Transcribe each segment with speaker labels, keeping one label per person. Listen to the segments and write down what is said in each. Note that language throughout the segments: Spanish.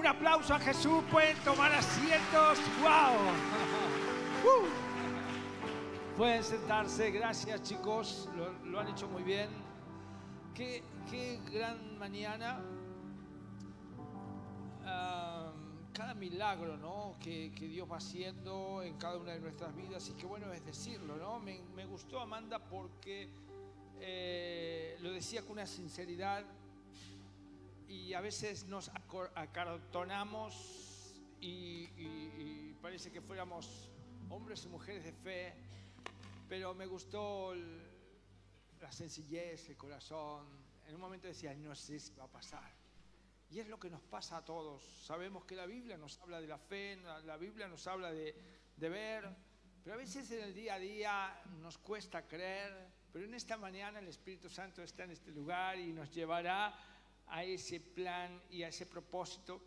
Speaker 1: Un aplauso a Jesús, pueden tomar asientos. ¡Wow! Pueden sentarse, gracias chicos, lo han hecho muy bien. Qué gran mañana. Cada milagro, ¿no? que Dios va haciendo en cada una de nuestras vidas, y qué bueno es decirlo, ¿no? Me gustó, Amanda, porque lo decía con una sinceridad, y a veces nos acartonamos y parece que fuéramos hombres y mujeres de fe, pero me gustó la sencillez, el corazón. En un momento decía, no sé si va a pasar. Y es lo que nos pasa a todos. Sabemos que la Biblia nos habla de la fe, la Biblia nos habla de ver, pero a veces en el día a día nos cuesta creer. Pero en esta mañana el Espíritu Santo está en este lugar y nos llevará a ese plan y a ese propósito.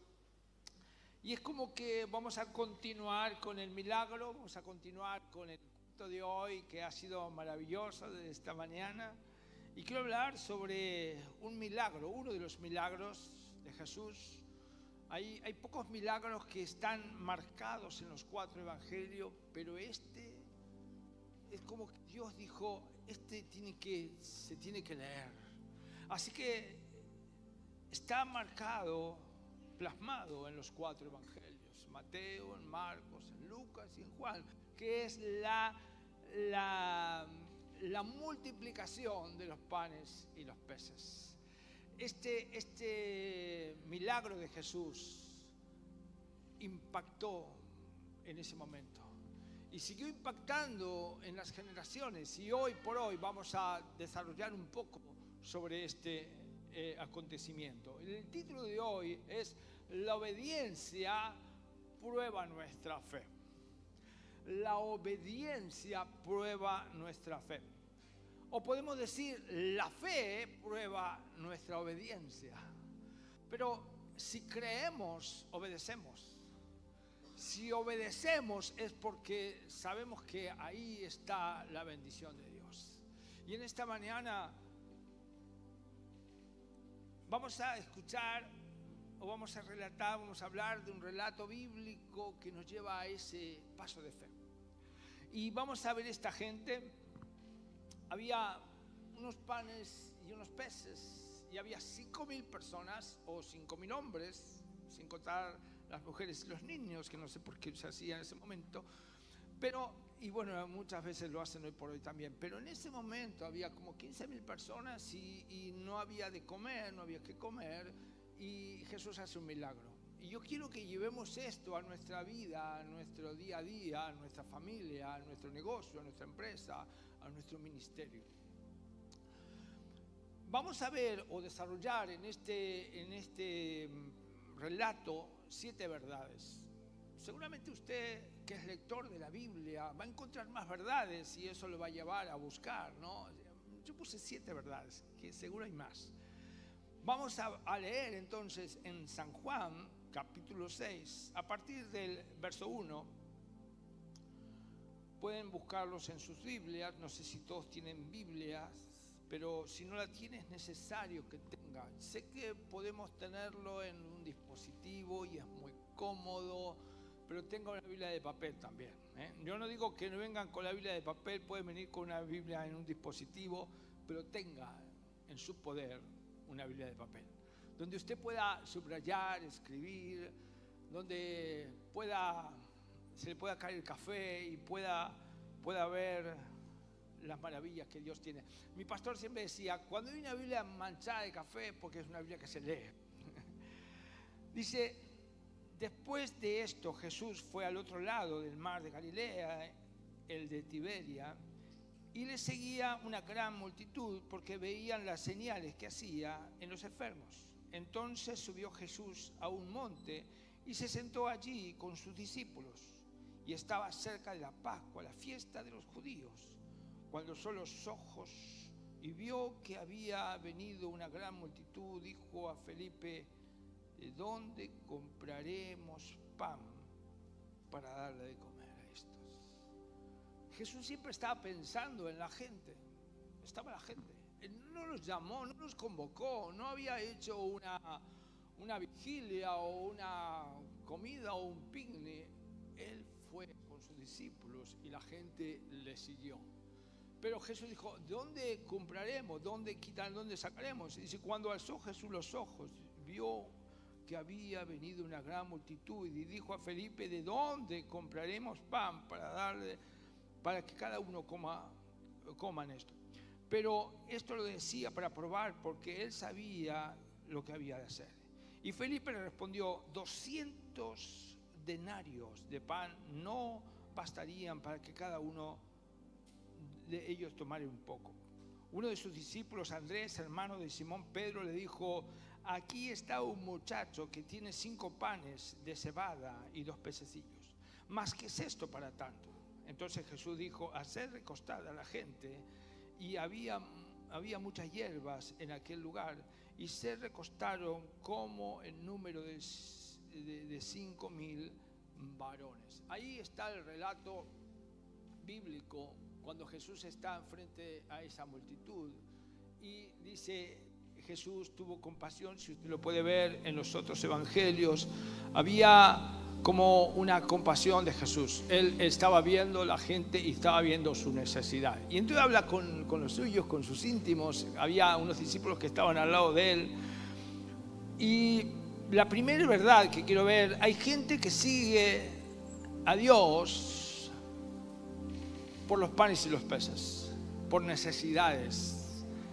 Speaker 1: Y es como que vamos a continuar con el milagro, vamos a continuar con el culto de hoy, que ha sido maravilloso de esta mañana. Y quiero hablar sobre un milagro, uno de los milagros de Jesús. Hay pocos milagros que están marcados en los 4 evangelios, pero este es como que Dios dijo, se tiene que leer. Así que está marcado, plasmado en los 4 evangelios, Mateo, en Marcos, en Lucas y en Juan, que es la multiplicación de los panes y los peces. Este milagro de Jesús impactó en ese momento y siguió impactando en las generaciones, y hoy por hoy vamos a desarrollar un poco sobre este acontecimiento. El título de hoy es La obediencia prueba nuestra fe. La obediencia prueba nuestra fe. O podemos decir, la fe prueba nuestra obediencia. Pero si creemos, obedecemos. Si obedecemos es porque sabemos que ahí está la bendición de Dios. Y en esta mañana vamos a escuchar, o vamos a relatar, vamos a hablar de un relato bíblico que nos lleva a ese paso de fe. Y vamos a ver esta gente. Había unos panes y unos peces, y había 5.000 personas, o 5.000 hombres, sin contar las mujeres y los niños, que no sé por qué se hacía en ese momento, pero, y bueno, muchas veces lo hacen hoy por hoy también, pero en ese momento había como 15.000 personas y no había de comer, no había que comer, y Jesús hace un milagro. Y yo quiero que llevemos esto a nuestra vida, a nuestro día a día, a nuestra familia, a nuestro negocio, a nuestra empresa, a nuestro ministerio. Vamos a ver o desarrollar en este relato 7 verdades. Seguramente usted, que es lector de la Biblia, va a encontrar más verdades y eso lo va a llevar a buscar, ¿no? Yo puse 7 verdades, que seguro hay más. Vamos a leer entonces en San Juan, capítulo 6, a partir del verso 1. Pueden buscarlos en sus Biblias, no sé si todos tienen Biblias, pero si no la tiene es necesario que tenga. Sé que podemos tenerlo en un dispositivo y es muy cómodo, pero tenga una Biblia de papel también, ¿eh? Yo no digo que no vengan con la Biblia de papel, pueden venir con una Biblia en un dispositivo, pero tenga en su poder una Biblia de papel, donde usted pueda subrayar, escribir, donde se le pueda caer el café y pueda ver las maravillas que Dios tiene. Mi pastor siempre decía, cuando hay una Biblia manchada de café, porque es una Biblia que se lee. Dice, después de esto Jesús fue al otro lado del mar de Galilea, el de Tiberia, y le seguía una gran multitud porque veían las señales que hacía en los enfermos. Entonces subió Jesús a un monte y se sentó allí con sus discípulos. Y estaba cerca de la Pascua, la fiesta de los judíos. Cuando alzó los ojos y vio que había venido una gran multitud, dijo a Felipe, ¿de dónde compraremos pan para darle de comer a estos? Jesús siempre estaba pensando en la gente. Estaba la gente. Él no los llamó, no los convocó, no había hecho una vigilia o una comida o un picnic, él fue con sus discípulos y la gente le siguió. Pero Jesús dijo, ¿dónde compraremos? ¿Dónde sacaremos? Y dice, cuando alzó Jesús los ojos, vio que había venido una gran multitud y dijo a Felipe, ¿de dónde compraremos pan para que cada uno coman esto? Pero esto lo decía para probar, porque él sabía lo que había de hacer. Y Felipe le respondió, 200 denarios de pan no bastarían para que cada uno de ellos tomara un poco. Uno de sus discípulos, Andrés, hermano de Simón Pedro, le dijo, aquí está un muchacho que tiene 5 panes de cebada y 2 pececillos. ¿Mas qué es esto para tanto? Entonces Jesús dijo, haced recostar a la gente. Y había muchas hierbas en aquel lugar, y se recostaron como el número de 5.000 varones. Ahí está el relato bíblico cuando Jesús está frente a esa multitud y dice, Jesús tuvo compasión. Si usted lo puede ver en los otros evangelios, había como una compasión de Jesús. Él estaba viendo la gente y estaba viendo su necesidad. Y entonces habla con los suyos, con sus íntimos. Había unos discípulos que estaban al lado de él. Y la primera verdad que quiero ver, hay gente que sigue a Dios por los panes y los peces, por necesidades.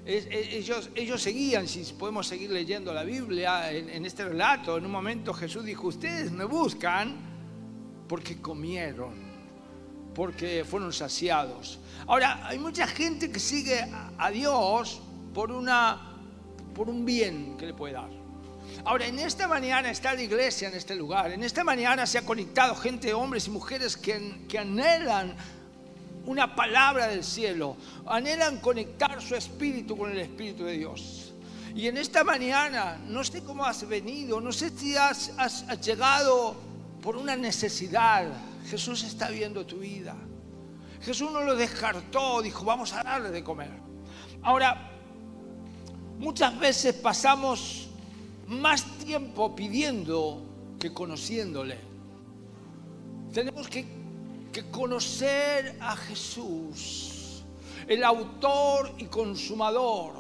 Speaker 1: Ellos seguían, si podemos seguir leyendo la Biblia, en este relato, en un momento Jesús dijo, ustedes me buscan porque comieron, porque fueron saciados. Ahora, hay mucha gente que sigue a Dios por un bien que le puede dar. Ahora, en esta mañana está la iglesia en este lugar, en esta mañana se ha conectado gente, hombres y mujeres que anhelan una palabra del cielo, anhelan conectar su espíritu con el Espíritu de Dios. Y en esta mañana, no sé cómo has venido, no sé si has llegado por una necesidad. Jesús está viendo tu vida. Jesús no lo descartó, dijo, vamos a darle de comer. Ahora, muchas veces pasamos más tiempo pidiendo que conociéndole. Tenemos que conocer a Jesús, el autor y consumador.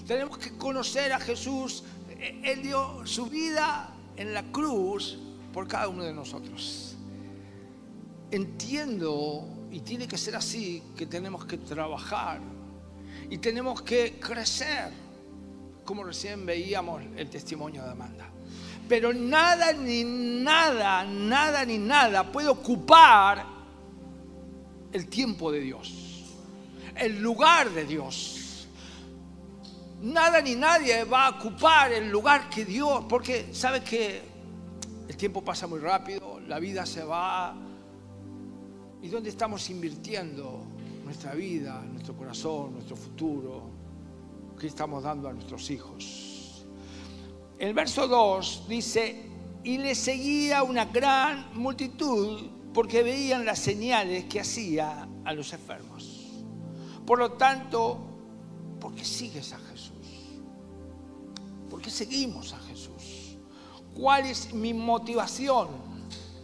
Speaker 1: Tenemos que conocer a Jesús. Él dio su vida en la cruz por cada uno de nosotros. Entiendo, y tiene que ser así, que tenemos que trabajar y tenemos que crecer, como recién veíamos el testimonio de Amanda. Pero nada ni nada puede ocupar el tiempo de Dios, el lugar de Dios. Nada ni nadie va a ocupar el lugar que Dios, porque sabe que el tiempo pasa muy rápido, la vida se va. ¿Y dónde estamos invirtiendo nuestra vida, nuestro corazón, nuestro futuro? ¿Qué estamos dando a nuestros hijos? El verso 2 dice, y le seguía una gran multitud porque veían las señales que hacía a los enfermos. Por lo tanto, ¿por qué sigues a Jesús? ¿Por qué seguimos a Jesús? ¿Cuál es mi motivación?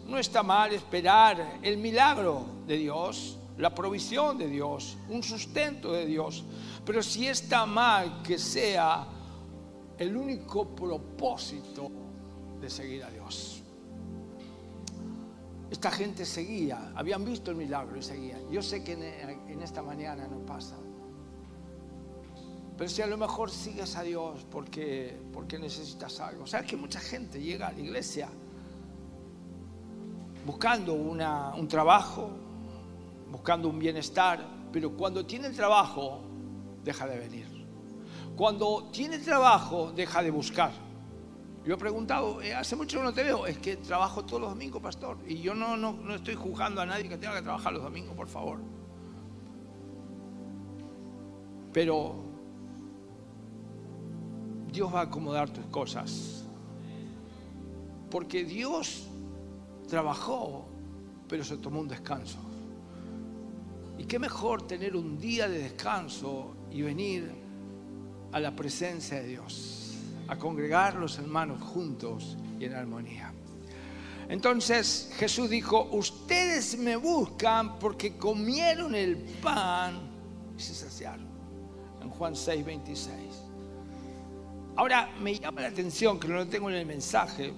Speaker 1: No está mal esperar el milagro de Dios, la provisión de Dios, un sustento de Dios, pero sí está mal que sea el único propósito de seguir a Dios. Esta gente seguía, habían visto el milagro y seguían. Yo sé que en esta mañana no pasa. Pero si a lo mejor sigues a Dios porque necesitas algo. ¿Sabes que mucha gente llega a la iglesia buscando un trabajo, buscando un bienestar, pero cuando tiene el trabajo deja de venir? Cuando tiene trabajo deja de buscar. Yo he preguntado, hace mucho que no te veo. Es que trabajo todos los domingos, pastor. Y yo no estoy juzgando a nadie que tenga que trabajar los domingos, por favor. Pero Dios va a acomodar tus cosas. Porque Dios trabajó, pero se tomó un descanso. Y qué mejor tener un día de descanso y venir a la presencia de Dios. a congregar los hermanos juntos y en armonía. Entonces Jesús dijo, ustedes me buscan porque comieron el pan y se saciaron. En Juan 6:26. Ahora me llama la atención, que no lo tengo en el mensaje,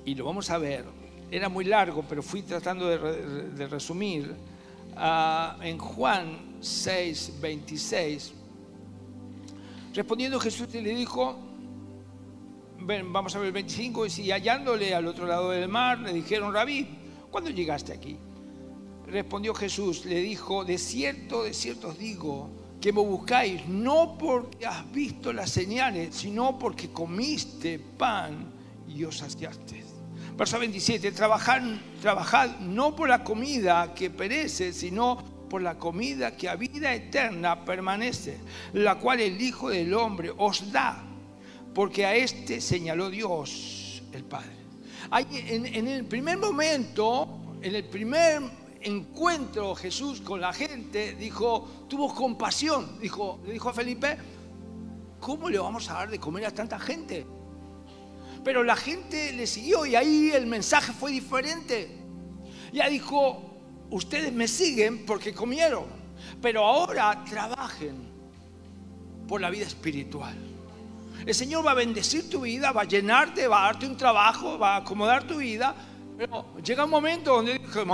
Speaker 1: y lo vamos a ver. Era muy largo, pero fui tratando de resumir. En Juan 6:26, respondiendo Jesús le dijo, vamos a ver el 25, y hallándole al otro lado del mar, le dijeron, Rabí, ¿cuándo llegaste aquí? Respondió Jesús, le dijo, de cierto os digo, que me buscáis, no porque has visto las señales, sino porque comiste pan y os saciaste. Verso 27, trabajad no por la comida que perece, sino por la comida que a vida eterna permanece, la cual el Hijo del Hombre os da, porque a este señaló Dios el Padre. En el primer momento, en el primer encuentro Jesús con la gente, tuvo compasión, le dijo a Felipe, ¿cómo le vamos a dar de comer a tanta gente? Pero la gente le siguió y ahí el mensaje fue diferente. Ya dijo, ustedes me siguen porque comieron, pero ahora trabajen por la vida espiritual. El Señor va a bendecir tu vida, va a llenarte, va a darte un trabajo, va a acomodar tu vida, pero llega un momento donde dice,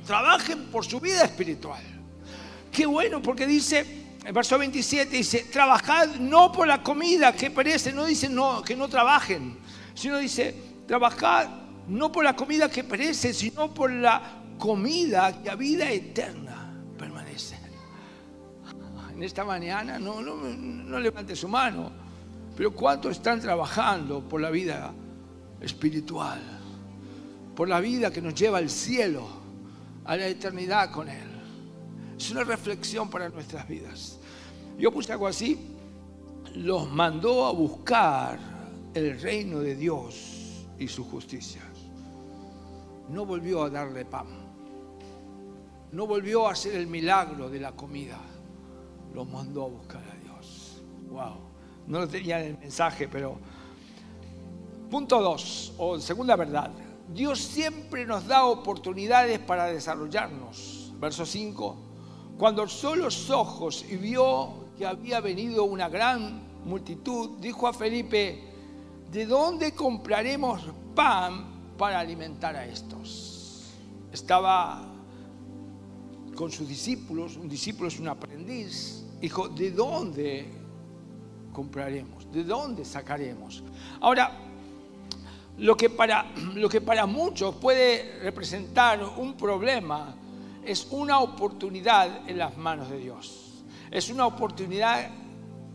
Speaker 1: trabajen por su vida espiritual. Qué bueno, porque dice, en verso 27 dice, trabajad no por la comida que perece, no dice que no trabajen, sino dice, trabajad no por la comida que perece, sino por la comida que a vida eterna permanece. En esta mañana, no levante su mano, pero ¿cuántos están trabajando por la vida espiritual? Por la vida que nos lleva al cielo, a la eternidad con Él. Es una reflexión para nuestras vidas. Yo puse algo así, los mandó a buscar el reino de Dios y su justicia. No volvió a darle pan, no volvió a hacer el milagro de la comida, los mandó a buscar a Dios. Wow, no lo tenía en el mensaje, pero punto 2, o segunda verdad, Dios siempre nos da oportunidades para desarrollarnos. Verso 5, cuando alzó los ojos y vio que había venido una gran multitud, dijo a Felipe, ¿de dónde compraremos pan para alimentar a estos? Estaba con sus discípulos, un discípulo es un aprendiz, dijo, ¿de dónde compraremos? ¿De dónde sacaremos? Ahora, lo que para muchos puede representar un problema es una oportunidad en las manos de Dios. Es una oportunidad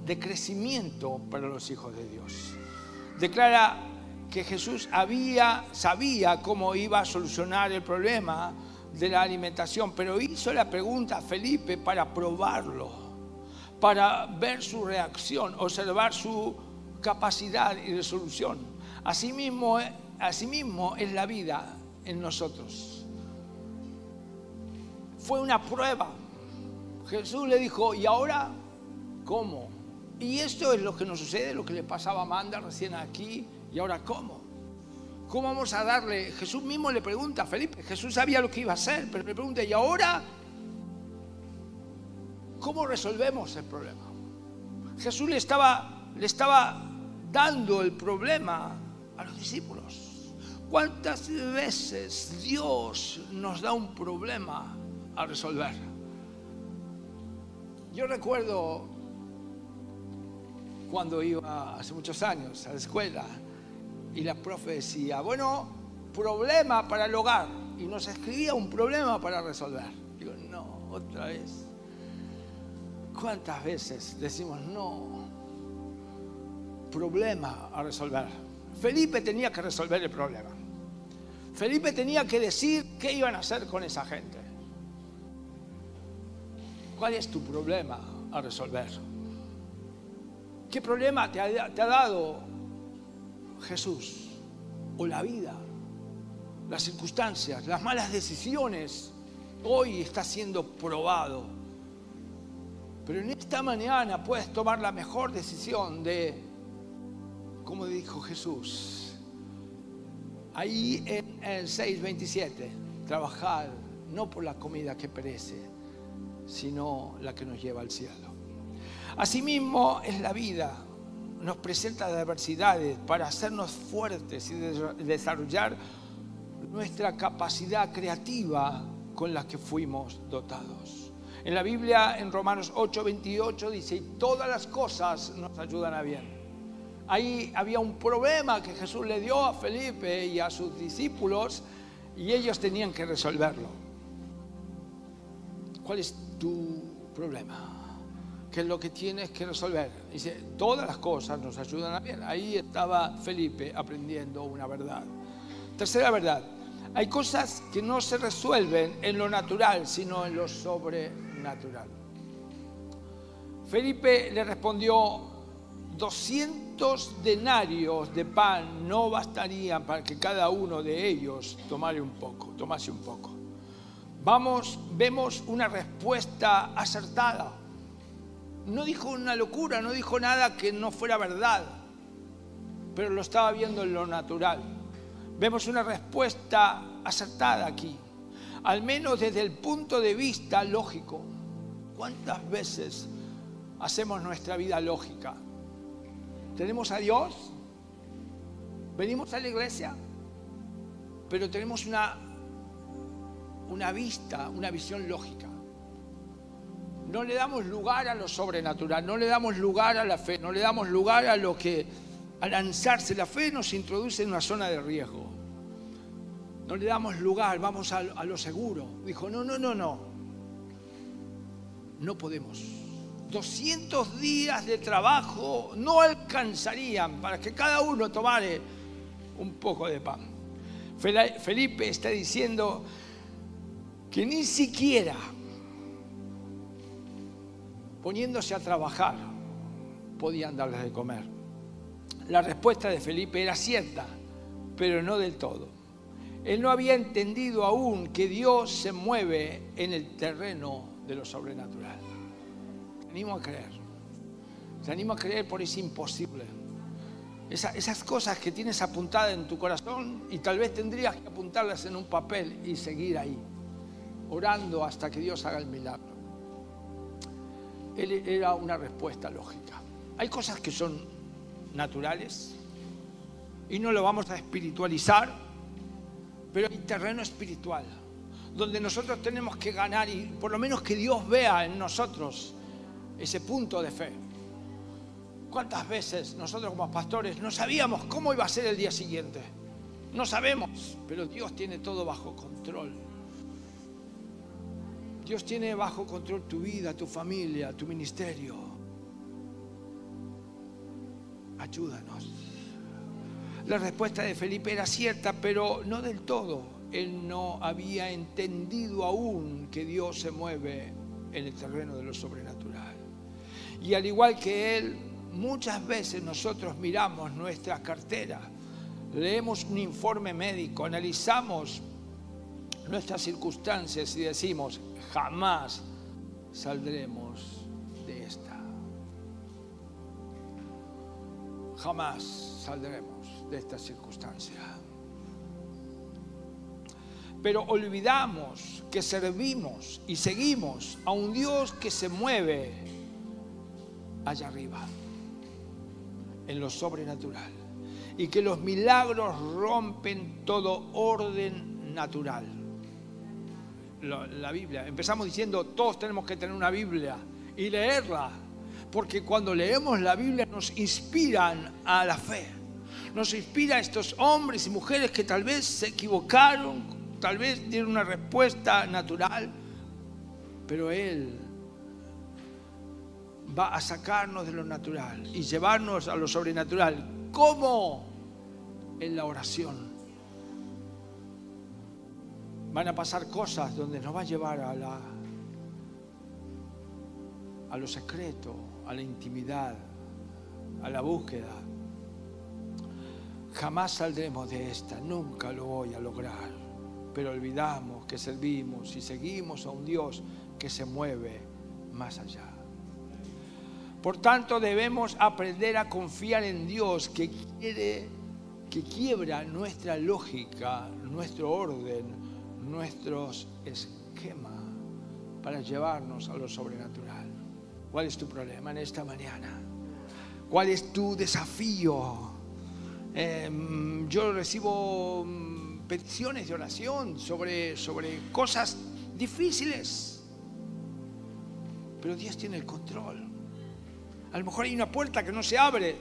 Speaker 1: de crecimiento para los hijos de Dios. Declara que Jesús sabía cómo iba a solucionar el problema de la alimentación, pero hizo la pregunta a Felipe para probarlo, para ver su reacción, observar su capacidad y resolución. Asimismo es la vida en nosotros. Fue una prueba. Jesús le dijo, ¿y ahora cómo? Y esto es lo que nos sucede, lo que le pasaba a Amanda recién aquí. ¿Y ahora cómo? ¿Cómo vamos a darle? Jesús mismo le pregunta a Felipe. Jesús sabía lo que iba a hacer, pero le pregunta, ¿y ahora cómo resolvemos el problema? Jesús le estaba dando el problema a los discípulos. ¿Cuántas veces Dios nos da un problema a resolver? Yo recuerdo cuando iba hace muchos años a la escuela y la profe decía, bueno, problema para el hogar, y nos escribía un problema para resolver. Digo, no, otra vez. ¿Cuántas veces decimos no? Problema a resolver. Felipe tenía que resolver el problema. Felipe tenía que decir qué iban a hacer con esa gente. ¿Cuál es tu problema a resolver? ¿Qué problema te ha dado Jesús? ¿O la vida? Las circunstancias, las malas decisiones. Hoy está siendo probado. Pero en esta mañana puedes tomar la mejor decisión de como dijo Jesús, ahí en el 6:27, trabajar no por la comida que perece, sino la que nos lleva al cielo. Asimismo es la vida, nos presenta adversidades para hacernos fuertes y desarrollar nuestra capacidad creativa con la que fuimos dotados. En la Biblia, en Romanos 8:28 dice, todas las cosas nos ayudan a bien. Ahí había un problema que Jesús le dio a Felipe y a sus discípulos y ellos tenían que resolverlo. ¿Cuál es tu problema? ¿Qué es lo que tienes que resolver? Dice, todas las cosas nos ayudan a bien. Ahí estaba Felipe aprendiendo una verdad. Tercera verdad, hay cosas que no se resuelven en lo natural, sino en lo sobrenatural. Felipe le respondió, 200 denarios de pan no bastarían para que cada uno de ellos tomase un poco. Vemos una respuesta acertada. No dijo una locura, no dijo nada que no fuera verdad, pero lo estaba viendo en lo natural. Vemos una respuesta acertada aquí, al menos desde el punto de vista lógico. ¿Cuántas veces hacemos nuestra vida lógica? ¿Tenemos a Dios? ¿Venimos a la iglesia? Pero tenemos una visión lógica. No le damos lugar a lo sobrenatural, no le damos lugar a la fe, no le damos lugar a lo que, al lanzarse. La fe nos introduce en una zona de riesgo. No le damos lugar, vamos a lo seguro. Dijo, no podemos. 200 días de trabajo no alcanzarían para que cada uno tomara un poco de pan. Felipe está diciendo que ni siquiera poniéndose a trabajar podían darles de comer. La respuesta de Felipe era cierta, pero no del todo. Él no había entendido aún que Dios se mueve en el terreno de lo sobrenatural. Te animo a creer por es imposible. Esas cosas que tienes apuntadas en tu corazón y tal vez tendrías que apuntarlas en un papel y seguir ahí, orando hasta que Dios haga el milagro. Él era una respuesta lógica. Hay cosas que son naturales y no lo vamos a espiritualizar, pero hay terreno espiritual donde nosotros tenemos que ganar y por lo menos que Dios vea en nosotros ese punto de fe. ¿Cuántas veces nosotros como pastores no sabíamos cómo iba a ser el día siguiente? No sabemos, pero Dios tiene todo bajo control. Dios tiene bajo control tu vida, tu familia, tu ministerio. Ayúdanos. La respuesta de Felipe era cierta, pero no del todo. Él no había entendido aún que Dios se mueve en el terreno de lo sobrenatural. Y al igual que él, muchas veces nosotros miramos nuestra cartera, leemos un informe médico, analizamos nuestras circunstancias y decimos, jamás saldremos de esta. Jamás saldremos de esta circunstancia. Pero olvidamos que servimos y seguimos a un Dios que se mueve allá arriba, en lo sobrenatural, y que los milagros rompen todo orden natural. La Biblia, empezamos diciendo, todos tenemos que tener una Biblia y leerla, porque cuando leemos la Biblia nos inspiran a la fe, nos inspira a estos hombres y mujeres que tal vez se equivocaron, tal vez dieron una respuesta natural, pero Él va a sacarnos de lo natural y llevarnos a lo sobrenatural. ¿Cómo? En la oración. Van a pasar cosas donde nos va a llevar a lo secreto, a la intimidad, a la búsqueda. Jamás saldremos de esta, nunca lo voy a lograr. Pero olvidamos que servimos y seguimos a un Dios que se mueve más allá. Por tanto, debemos aprender a confiar en Dios, que quiebra nuestra lógica, nuestro orden, nuestros esquemas para llevarnos a lo sobrenatural. ¿Cuál es tu problema en esta mañana? ¿Cuál es tu desafío? Yo recibo peticiones de oración sobre cosas difíciles, pero Dios tiene el control. A lo mejor hay una puerta que no se abre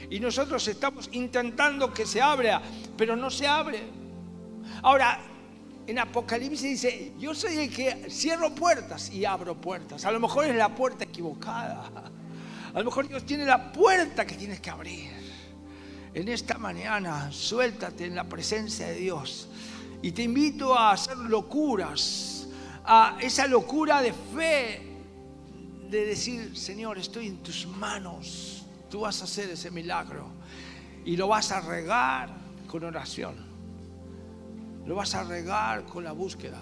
Speaker 1: y nosotros estamos intentando que se abra, pero no se abre. Ahora, en Apocalipsis dice: yo soy el que cierro puertas y abro puertas. A lo mejor es la puerta equivocada. A lo mejor Dios tiene la puerta que tienes que abrir. En esta mañana, suéltate en la presencia de Dios y te invito a hacer locuras, a esa locura de fe, de decir: Señor, estoy en tus manos, tú vas a hacer ese milagro, y lo vas a regar con oración, lo vas a regar con la búsqueda.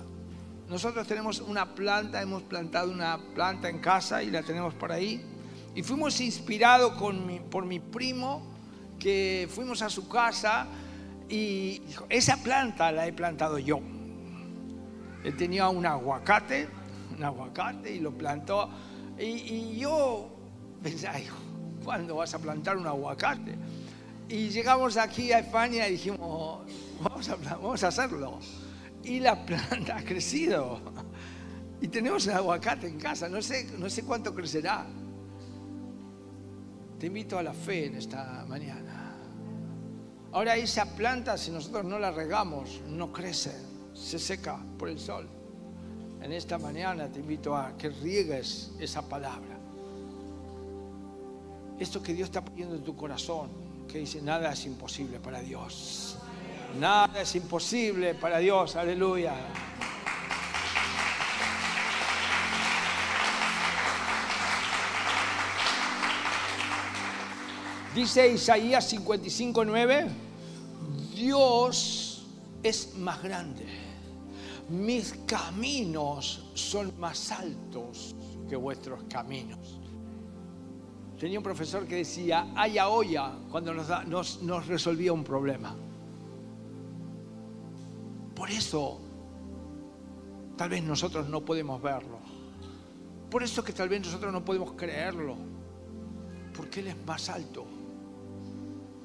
Speaker 1: Nosotros tenemos una planta, hemos plantado una planta en casa y la tenemos por ahí, y fuimos inspirados por mi primo, que fuimos a su casa y dijo: esa planta la he plantado yo. Él tenía un aguacate y lo plantó. Y yo pensaba: ¿cuándo vas a plantar un aguacate? Y llegamos aquí a España y dijimos: vamos a hacerlo. Y la planta ha crecido. Y tenemos un aguacate en casa. No sé cuánto crecerá. Te invito a la fe en esta mañana. Ahora, esa planta, si nosotros no la regamos, no crece, se seca por el sol. En esta mañana te invito a que riegues esa palabra. Esto que Dios está poniendo en tu corazón, que dice: nada es imposible para Dios. Nada es imposible para Dios. Aleluya. Dice Isaías 55:9: Dios es más grande. Mis caminos son más altos que vuestros caminos. Tenía un profesor que decía: haya olla cuando nos resolvía un problema. Por eso tal vez nosotros no podemos verlo. Por eso que tal vez nosotros no podemos creerlo. Porque Él es más alto.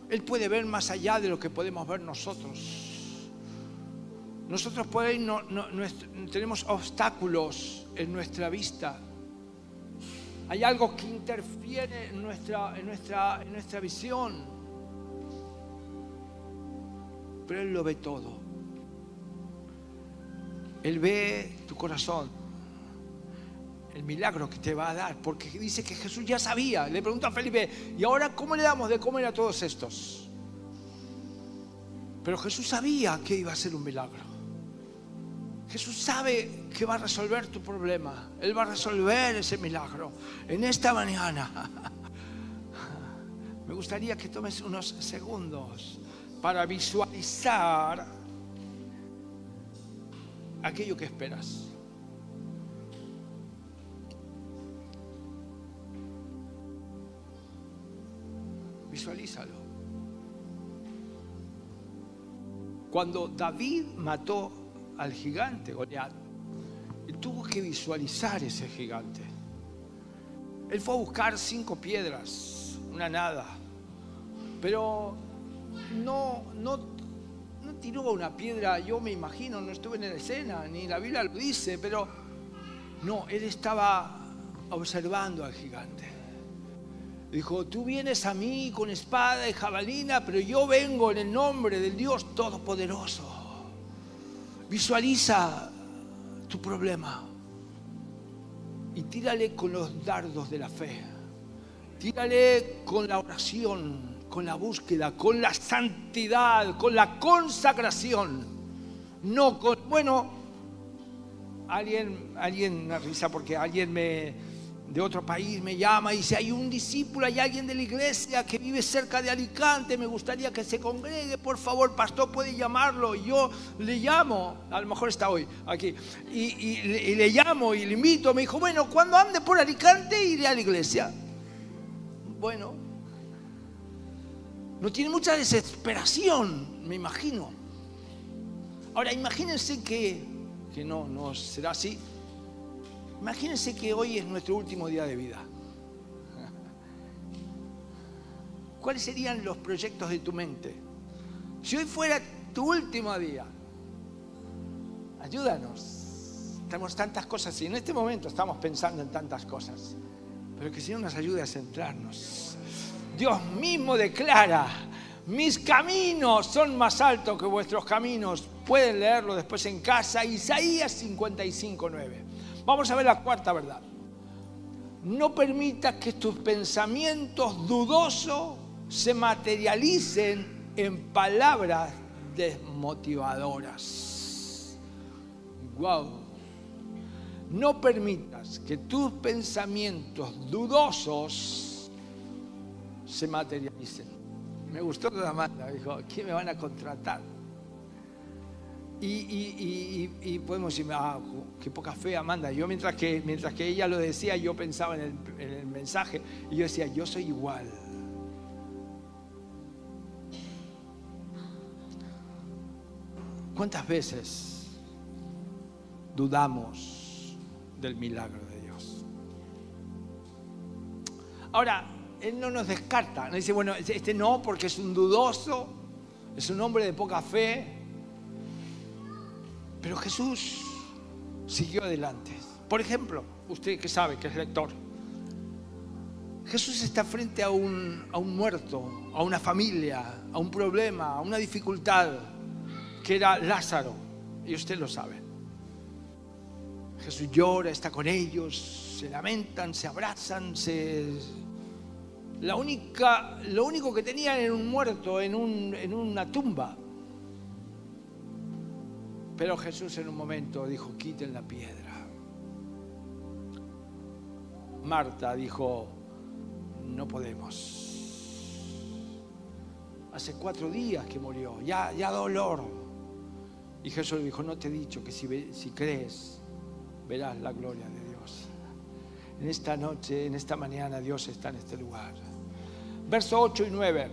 Speaker 1: Él puede ver más allá de lo que podemos ver nosotros. Nosotros por ahí tenemos obstáculos en nuestra vista. Hay algo que interfiere en nuestra visión. Pero Él lo ve todo. Él ve tu corazón, el milagro que te va a dar, porque dice que Jesús ya sabía. Le preguntó a Felipe: ¿y ahora cómo le damos de comer a todos estos? Pero Jesús sabía que iba a ser un milagro. Jesús sabe que va a resolver tu problema. Él va a resolver ese milagro. En esta mañana me gustaría que tomes unos segundos para visualizar aquello que esperas. Visualízalo. Cuando David mató al gigante Goliat, él tuvo que visualizar ese gigante. Él fue a buscar 5 piedras, una nada, pero no tiró una piedra. Yo me imagino, no estuve en la escena, ni la Biblia lo dice, pero no, él estaba observando al gigante. Dijo: tú vienes a mí con espada y jabalina, pero yo vengo en el nombre del Dios Todopoderoso. Visualiza tu problema y tírale con los dardos de la fe. Tírale con la oración, con la búsqueda, con la santidad, con la consagración. No con... Bueno, alguien me risa porque alguien de otro país me llama y dice: hay un discípulo, hay alguien de la iglesia que vive cerca de Alicante, me gustaría que se congregue, por favor, pastor, puede llamarlo. Y yo le llamo, a lo mejor está hoy aquí, y le llamo y le invito. Me dijo: bueno, cuando ande por Alicante iré a la iglesia. Bueno, no tiene mucha desesperación, me imagino. Ahora, imagínense que no será así. Imagínense que hoy es nuestro último día de vida. ¿Cuáles serían los proyectos de tu mente? Si hoy fuera tu último día, ayúdanos. Tenemos tantas cosas y en este momento estamos pensando en tantas cosas. Pero que el Señor nos ayude a centrarnos. Dios mismo declara: mis caminos son más altos que vuestros caminos. Pueden leerlo después en casa. Isaías 55:9. Vamos a ver la cuarta verdad. No permitas que tus pensamientos dudosos se materialicen en palabras desmotivadoras. Wow. No permitas que tus pensamientos dudosos se materialicen. Me gustó lo de Amanda, dijo, ¿quién me van a contratar? Y podemos decir, qué poca fe, Amanda. Yo mientras que ella lo decía, yo pensaba en el mensaje y yo decía, yo soy igual. ¿Cuántas veces dudamos del milagro de Dios? Ahora, Él no nos descarta, no dice, bueno, este no porque es un dudoso, es un hombre de poca fe. Pero Jesús siguió adelante. Por ejemplo, usted que sabe, que es lector, Jesús está frente a un muerto, a una familia, a un problema, a una dificultad, que era Lázaro, y usted lo sabe. Jesús llora, está con ellos, se lamentan, se abrazan, lo único que tenían era un muerto en una tumba. Pero Jesús en un momento dijo, quiten la piedra. Marta dijo, no podemos. Hace 4 días que murió, ya dolor. Y Jesús le dijo, no te he dicho que si crees, verás la gloria de Dios. En esta noche, en esta mañana, Dios está en este lugar. Versos 8 y 9.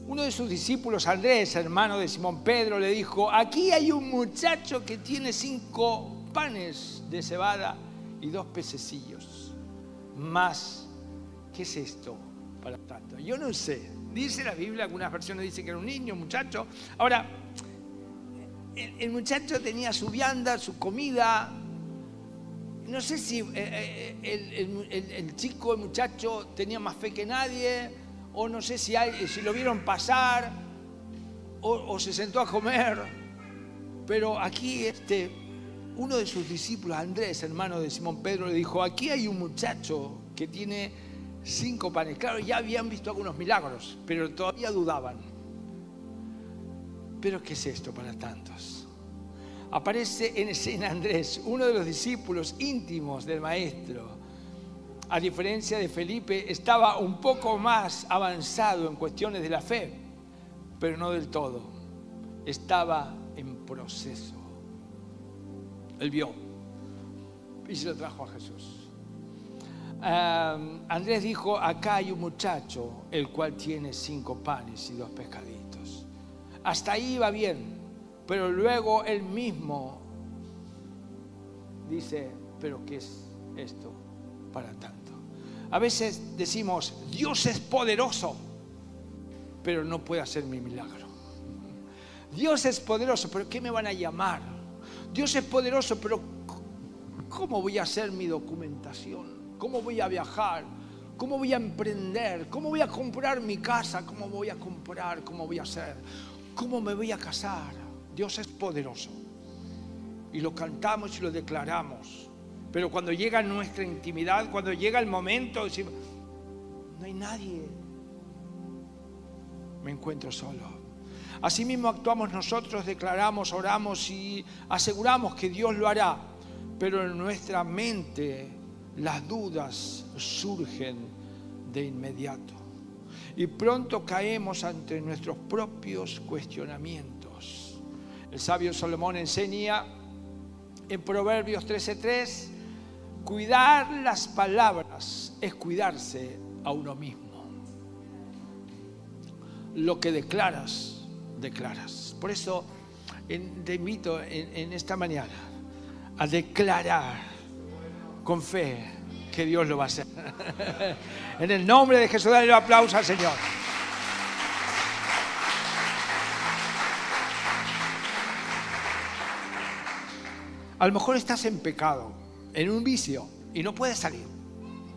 Speaker 1: Uno de sus discípulos, Andrés, hermano de Simón Pedro, le dijo, aquí hay un muchacho que tiene 5 panes de cebada y 2 pececillos. Más, ¿qué es esto para tanto? Yo no sé. Dice la Biblia, algunas versiones dicen que era un niño, un muchacho. Ahora, el muchacho tenía su vianda, su comida. No sé si el chico, el muchacho, tenía más fe que nadie. O no sé si lo vieron pasar o se sentó a comer. Pero aquí uno de sus discípulos, Andrés, hermano de Simón Pedro, le dijo, aquí hay un muchacho que tiene 5 panes. Claro, ya habían visto algunos milagros, pero todavía dudaban. ¿Pero qué es esto para tantos? Aparece en escena Andrés, uno de los discípulos íntimos del maestro. A diferencia de Felipe, estaba un poco más avanzado en cuestiones de la fe, pero no del todo. Estaba en proceso. Él vio y se lo trajo a Jesús. Andrés dijo, acá hay un muchacho, el cual tiene 5 panes y 2 pescaditos. Hasta ahí iba bien, pero luego él mismo dice, pero ¿qué es esto para tanto? A veces decimos, Dios es poderoso, pero no puede hacer mi milagro. Dios es poderoso, pero ¿qué me van a llamar? Dios es poderoso, pero ¿cómo voy a hacer mi documentación? ¿Cómo voy a viajar? ¿Cómo voy a emprender? ¿Cómo voy a comprar mi casa? ¿Cómo voy a comprar? ¿Cómo voy a hacer? ¿Cómo me voy a casar? Dios es poderoso. Y lo cantamos y lo declaramos. Pero cuando llega nuestra intimidad, cuando llega el momento, decimos, no hay nadie. Me encuentro solo. Asimismo actuamos nosotros, declaramos, oramos y aseguramos que Dios lo hará. Pero en nuestra mente las dudas surgen de inmediato. Y pronto caemos ante nuestros propios cuestionamientos. El sabio Salomón enseña en Proverbios 13:3, cuidar las palabras es cuidarse a uno mismo. lo que declaras, declaras. Por eso te invito en esta mañana a declarar con fe que Dios lo va a hacer. En el nombre de Jesús, dale un aplauso al Señor. A lo mejor estás en pecado, en un vicio, y no puedes salir.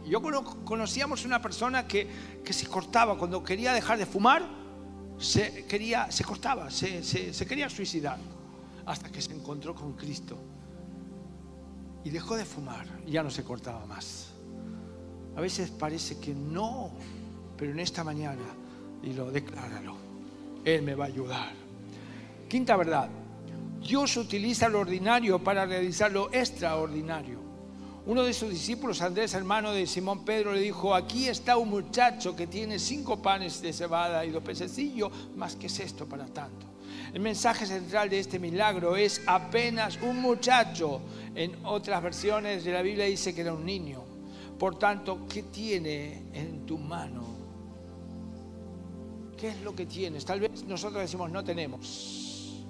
Speaker 1: Yo conocíamos una persona que se cortaba cuando quería dejar de fumar, se cortaba, se quería suicidar, hasta que se encontró con Cristo y dejó de fumar y ya no se cortaba más. A veces parece que no, pero en esta mañana, dilo, decláralo, Él me va a ayudar. Quinta verdad: Dios utiliza lo ordinario para realizar lo extraordinario. Uno de sus discípulos, Andrés, hermano de Simón Pedro, le dijo: aquí está un muchacho que tiene 5 panes de cebada y 2 pececillos, más que es esto para tanto. El mensaje central de este milagro es apenas un muchacho. En otras versiones de la Biblia dice que era un niño. Por tanto, ¿qué tiene en tu mano? ¿Qué es lo que tienes? Tal vez nosotros decimos no tenemos.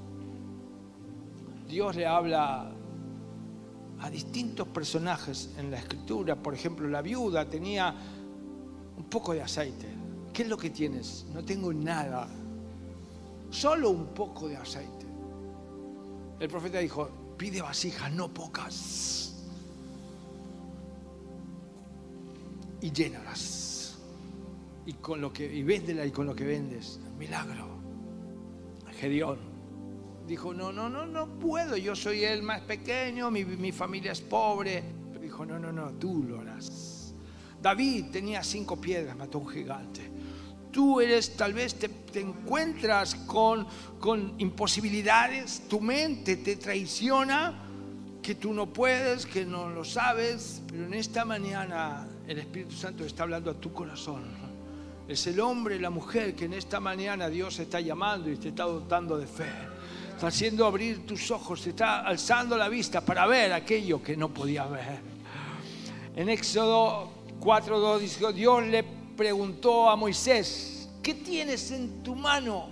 Speaker 1: Dios le habla a distintos personajes en la Escritura. Por ejemplo, la viuda tenía un poco de aceite. ¿Qué es lo que tienes? No tengo nada. Solo un poco de aceite. El profeta dijo: pide vasijas, no pocas, y llénalas. Y véndela, y con lo que vendes, milagro. Gedeón dijo: no puedo, yo soy el más pequeño, mi familia es pobre. Pero dijo: no, tú lo harás. David tenía 5 piedras, mató a un gigante. Tú tal vez te encuentras con imposibilidades, tu mente te traiciona, que tú no puedes, que no lo sabes, pero en esta mañana el Espíritu Santo está hablando a tu corazón. Es el hombre y la mujer que en esta mañana Dios está llamando y te está dotando de fe. Está haciendo abrir tus ojos, te está alzando la vista para ver aquello que no podía ver. En Éxodo 4:2 dice: Dios le preguntó a Moisés: ¿qué tienes en tu mano?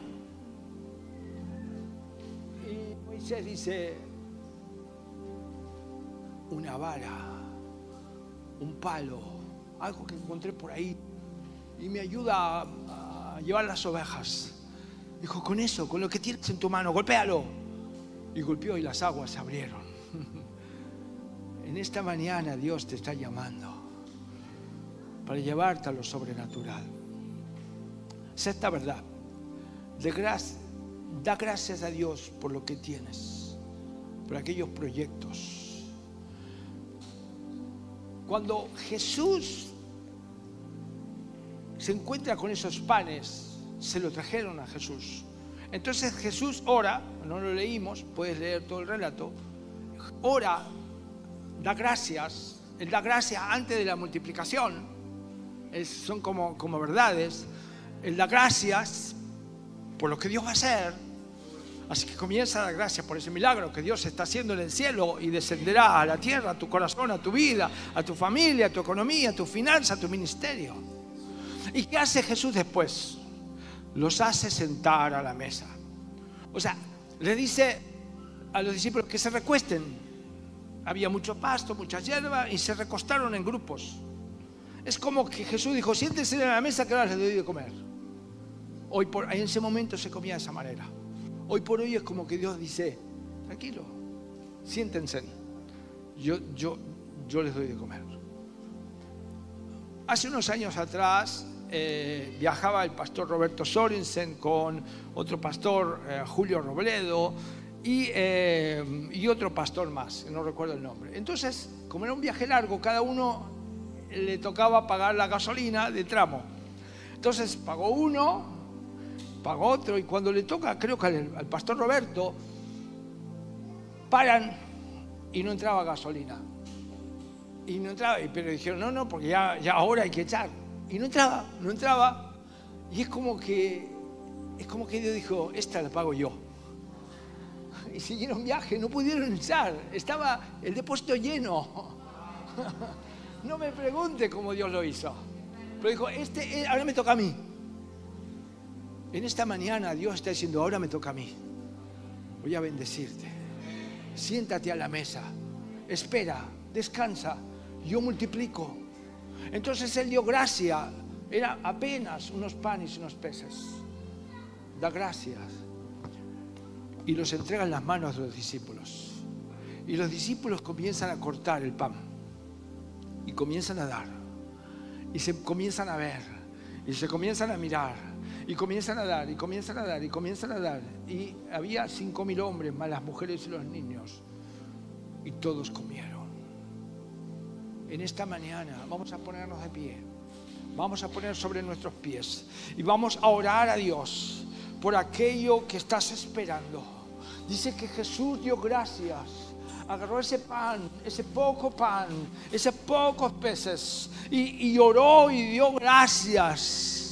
Speaker 1: Y Moisés dice: una vara, un palo, algo que encontré por ahí y me ayuda a llevar las ovejas. Dijo: con eso, con lo que tienes en tu mano, golpéalo. Y golpeó y las aguas se abrieron. En esta mañana Dios te está llamando para llevarte a lo sobrenatural. Sexta verdad: da gracias a Dios por lo que tienes, por aquellos proyectos. Cuando Jesús se encuentra con esos panes, se lo trajeron a Jesús. Entonces Jesús ora, no lo leímos, puedes leer todo el relato, ora, da gracias. Él da gracias antes de la multiplicación. Son como verdades. Él da gracias por lo que Dios va a hacer. Así que comienza a dar gracias por ese milagro que Dios está haciendo en el cielo y descenderá a la tierra, a tu corazón, a tu vida, a tu familia, a tu economía, a tu finanza, a tu ministerio. ¿Y qué hace Jesús después? Los hace sentar a la mesa. O sea, le dice a los discípulos que se recuesten. Había mucho pasto, mucha hierba, y se recostaron en grupos. Es como que Jesús dijo: siéntense en la mesa que ahora les doy de comer. En ese momento se comía de esa manera. Hoy por hoy es como que Dios dice: tranquilo, siéntense, yo les doy de comer. Hace unos años atrás viajaba el pastor Roberto Sorensen con otro pastor, Julio Robledo, y otro pastor más, no recuerdo el nombre. Entonces, como era un viaje largo, cada uno le tocaba pagar la gasolina de tramo. Entonces pagó uno, pagó otro, y cuando le toca, creo que al pastor Roberto, paran y no entraba gasolina. Y no entraba, pero dijeron: no, porque ya ahora hay que echar. Y no entraba. Y es como que Dios dijo: esta la pago yo. Y siguieron viaje, no pudieron echar. Estaba el depósito lleno. No me pregunte cómo Dios lo hizo. Pero dijo: ahora me toca a mí. En esta mañana Dios está diciendo, ahora me toca a mí. Voy a bendecirte. Siéntate a la mesa. Espera, descansa. Yo multiplico. Entonces Él dio gracia. Era apenas unos panes y unos peces. Da gracias. Y los entrega en las manos de los discípulos. Y los discípulos comienzan a cortar el pan. Y comienzan a dar. Y se comienzan a ver. Y se comienzan a mirar. Y comienzan a dar, y comienzan a dar, y comienzan a dar. Y había 5.000 hombres, más las mujeres y los niños. Y todos comieron. En esta mañana vamos a ponernos de pie. Vamos a poner sobre nuestros pies. Y vamos a orar a Dios por aquello que estás esperando. Dice que Jesús dio gracias. Agarró ese pan, ese poco pan, esos pocos peces. Y oró y dio gracias.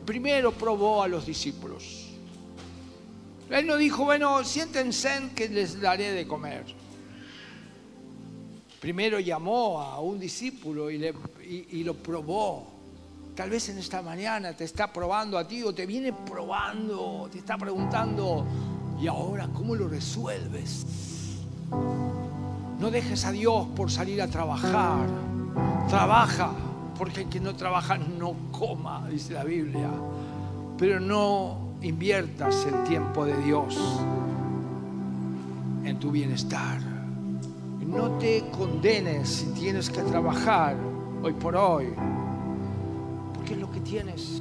Speaker 1: Primero probó a los discípulos. Él no dijo, bueno, siéntense que les daré de comer. Primero llamó a un discípulo y lo probó. Tal vez en esta mañana te está probando a ti o te viene probando, te está preguntando, ¿y ahora cómo lo resuelves? No dejes a Dios por salir a trabajar. Trabaja. Porque el que no trabaja no coma, dice la Biblia. Pero no inviertas el tiempo de Dios en tu bienestar. No te condenes si tienes que trabajar hoy por hoy. Porque es lo que tienes.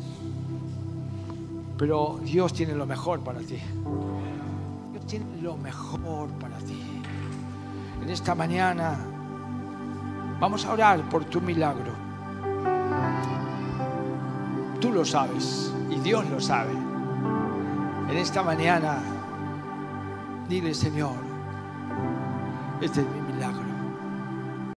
Speaker 1: Pero Dios tiene lo mejor para ti. Dios tiene lo mejor para ti. En esta mañana vamos a orar por tu milagro. Tú lo sabes y Dios lo sabe. En esta mañana, dile, Señor, este es mi